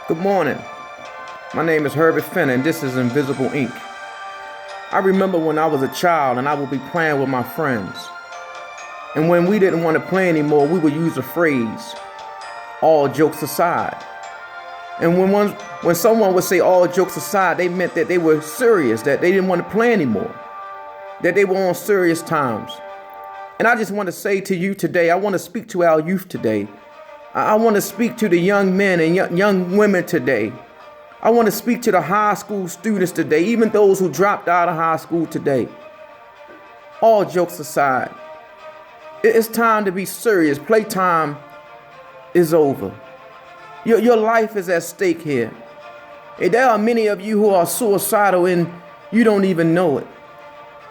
Good morning. My name is Herbert Fenner, and this is Invisible Ink. I remember when I was a child and I would be playing with my friends. And when we didn't want to play anymore, we would use the phrase, all jokes aside. And when someone would say all jokes aside, they meant that they were serious, that they didn't want to play anymore, that they were on serious times. And I just want to say to you today, I want to speak to our youth today. I want to speak to the young men and young women today. I want to speak to the high school students today, even those who dropped out of high school today. All jokes aside, it's time to be serious. Playtime is over. Your life is at stake here. And there are many of you who are suicidal and you don't even know it.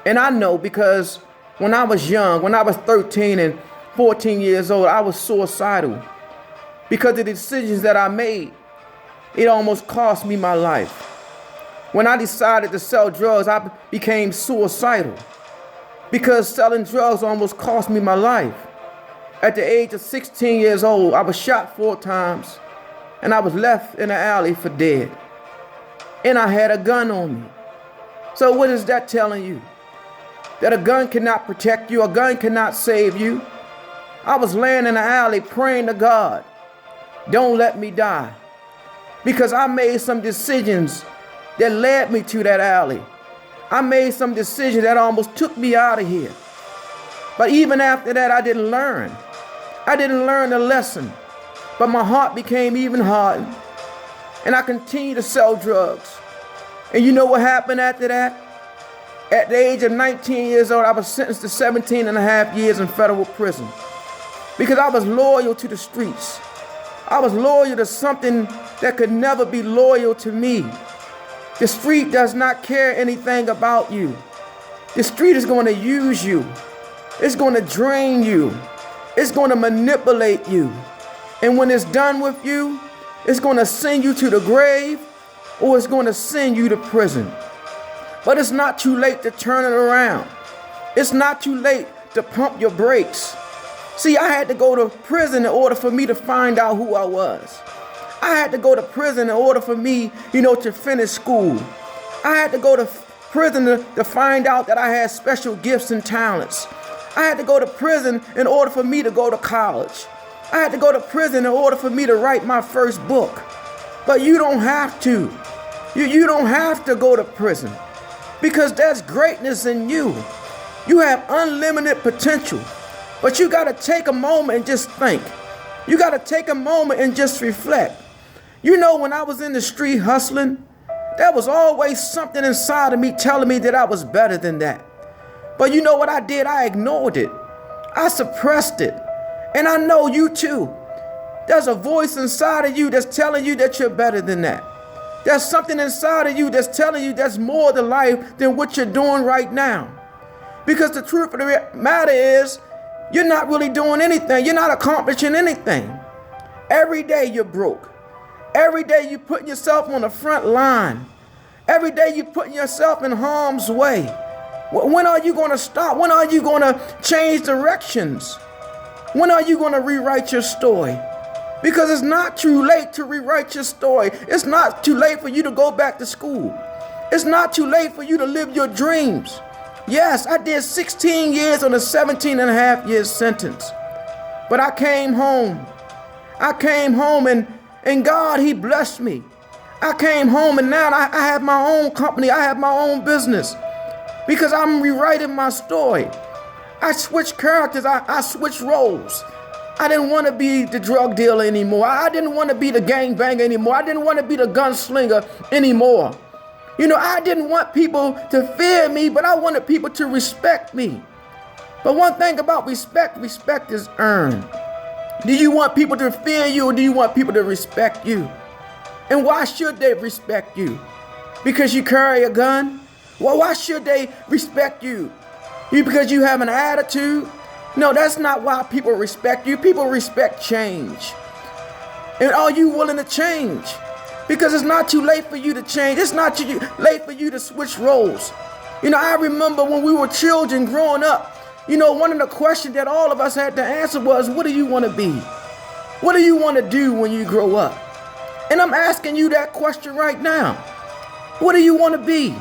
And I know because when I was young, when I was 13 and 14 years old, I was suicidal. Because the decisions that I made, it almost cost me my life. When I decided to sell drugs, I became suicidal. Because selling drugs almost cost me my life. At the age of 16 years old, I was shot 4 times. And I was left in an alley for dead. And I had a gun on me. So what is that telling you? That a gun cannot protect you, a gun cannot save you. I was laying in the alley praying to God, don't let me die. Because I made some decisions that led me to that alley. I made some decisions that almost took me out of here. But even after that, I didn't learn. I didn't learn the lesson. But my heart became even hardened. And I continued to sell drugs. And you know what happened after that? At the age of 19 years old, I was sentenced to 17 and a half years in federal prison. Because I was loyal to the streets. I was loyal to something that could never be loyal to me. The street does not care anything about you. The street is going to use you. It's going to drain you. It's going to manipulate you. And when it's done with you, it's going to send you to the grave or it's going to send you to prison. But it's not too late to turn it around. It's not too late to pump your brakes. See, I had to go to prison in order for me to find out who I was. I had to go to prison in order for me, to finish school. I had to go to prison to find out that I had special gifts and talents. I had to go to prison in order for me to go to college. I had to go to prison in order for me to write my first book. But you don't have to. You don't have to go to prison because there's greatness in you. You have unlimited potential. But you got to take a moment and just think. You got to take a moment and just reflect. When I was in the street hustling, there was always something inside of me telling me that I was better than that. But you know what I did? I ignored it. I suppressed it. And I know you too. There's a voice inside of you that's telling you that you're better than that. There's something inside of you that's telling you there's more to life than what you're doing right now. Because the truth of the matter is, you're not really doing anything. You're not accomplishing anything. Every day you're broke. Every day you're putting yourself on the front line. Every day you're putting yourself in harm's way. When are you going to stop? When are you going to change directions? When are you going to rewrite your story? Because it's not too late to rewrite your story. It's not too late for you to go back to school. It's not too late for you to live your dreams. Yes, I did 16 years on a 17 and a half year sentence. But I came home. I came home and God, He blessed me. I came home and now I have my own company. I have my own business because I'm rewriting my story. I switched characters. I switched roles. I didn't want to be the drug dealer anymore. I didn't want to be the gangbanger anymore. I didn't want to be the gunslinger anymore. I didn't want people to fear me, but I wanted people to respect me. But one thing about respect is earned. Do you want people to fear you or do you want people to respect you? And why should they respect you? Because you carry a gun? Well, why should they respect you? Because you have an attitude? No, that's not why people respect you. People respect change. And are you willing to change? Because it's not too late for you to change. It's not too late for you to switch roles. I remember when we were children growing up, one of the questions that all of us had to answer was, what do you want to be? What do you want to do when you grow up? And I'm asking you that question right now. What do you want to be?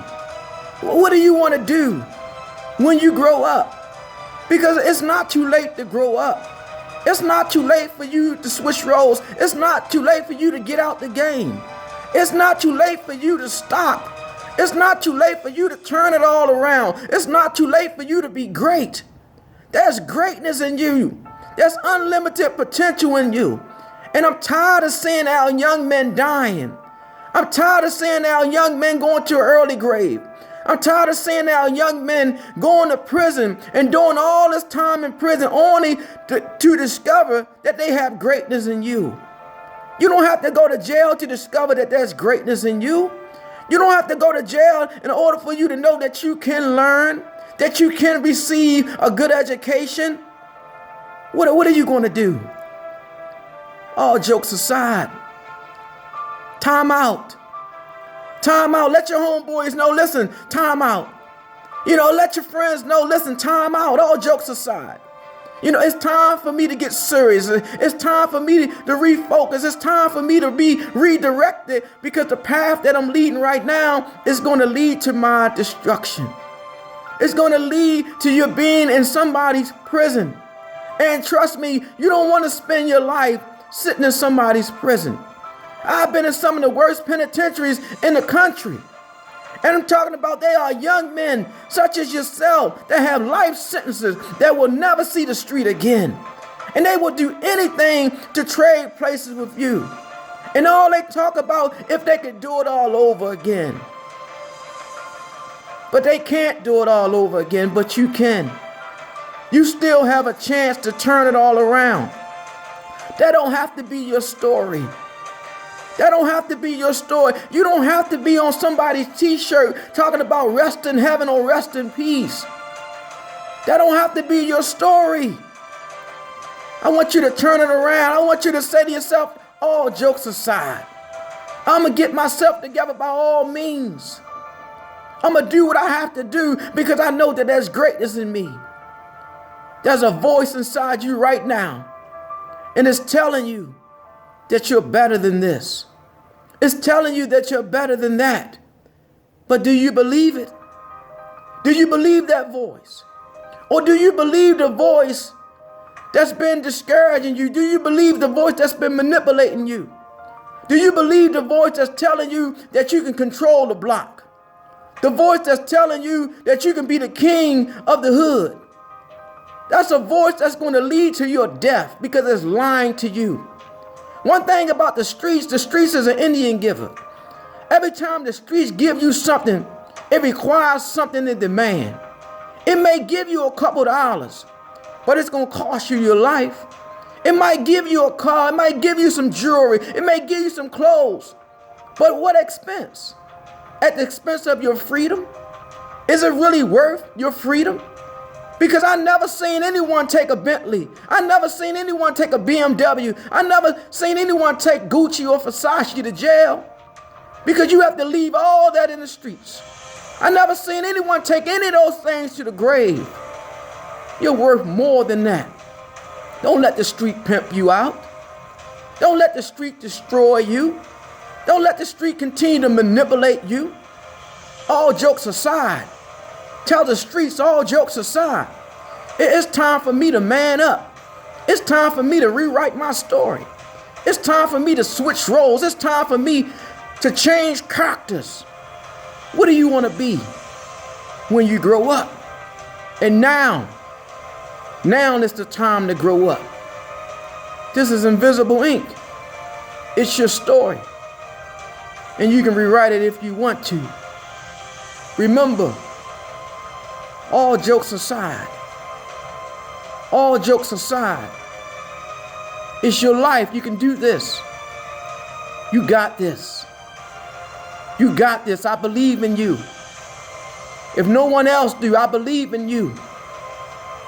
What do you want to do when you grow up? Because it's not too late to grow up. It's not too late for you to switch roles. It's not too late for you to get out the game. It's not too late for you to stop. It's not too late for you to turn it all around. It's not too late for you to be great. There's greatness in you. There's unlimited potential in you. And I'm tired of seeing our young men dying. I'm tired of seeing our young men going to an early grave. I'm tired of seeing our young men going to prison and doing all this time in prison only to discover that they have greatness in you. You don't have to go to jail to discover that there's greatness in you. You don't have to go to jail in order for you to know that you can learn, that you can receive a good education. What are you going to do? All jokes aside, time out. Time out. Let your homeboys know, listen, time out. Let your friends know, listen, time out. All jokes aside. It's time for me to get serious. It's time for me to refocus. It's time for me to be redirected, because the path that I'm leading right now is going to lead to my destruction. It's going to lead to you being in somebody's prison. And trust me, you don't want to spend your life sitting in somebody's prison. I've been in some of the worst penitentiaries in the country. And I'm talking about they are young men such as yourself that have life sentences that will never see the street again. And they will do anything to trade places with you. And all they talk about if they could do it all over again. But they can't do it all over again, but you can. You still have a chance to turn it all around. That don't have to be your story. That don't have to be your story. You don't have to be on somebody's t-shirt talking about rest in heaven or rest in peace. That don't have to be your story. I want you to turn it around. I want you to say to yourself, all jokes aside, I'm going to get myself together by all means. I'm going to do what I have to do because I know that there's greatness in me. There's a voice inside you right now, and it's telling you that you're better than this. It's telling you that you're better than that. But do you believe it? Do you believe that voice? Or do you believe the voice that's been discouraging you? Do you believe the voice that's been manipulating you? Do you believe the voice that's telling you that you can control the block? The voice that's telling you that you can be the king of the hood? That's a voice that's going to lead to your death because it's lying to you. One thing about the streets is an Indian giver. Every time the streets give you something, it requires something in demand. It may give you a couple dollars, but it's going to cost you your life. It might give you a car. It might give you some jewelry. It may give you some clothes. But what expense? At the expense of your freedom? Is it really worth your freedom? Because I never seen anyone take a Bentley. I never seen anyone take a BMW. I never seen anyone take Gucci or Versace to jail. Because you have to leave all that in the streets. I never seen anyone take any of those things to the grave. You're worth more than that. Don't let the street pimp you out. Don't let the street destroy you. Don't let the street continue to manipulate you. All jokes aside. Tell the streets, all jokes aside, it's time for me to man up. It's time for me to rewrite my story. It's time for me to switch roles. It's time for me to change characters. What do you want to be when you grow up? And now is the time to grow up. This is Invisible Ink. It's your story. And you can rewrite it if you want to. Remember, all jokes aside, it's your life. You can do this. You got this. You got this. I believe in you. If no one else do, I believe in you.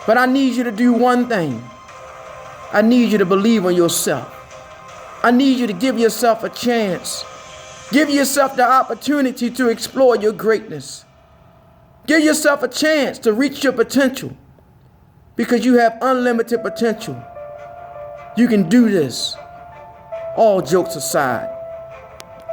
But I need you to do one thing. I need you to believe in yourself. I need you to give yourself a chance. Give yourself the opportunity to explore your greatness. Give yourself a chance to reach your potential, because you have unlimited potential. You can do this, all jokes aside.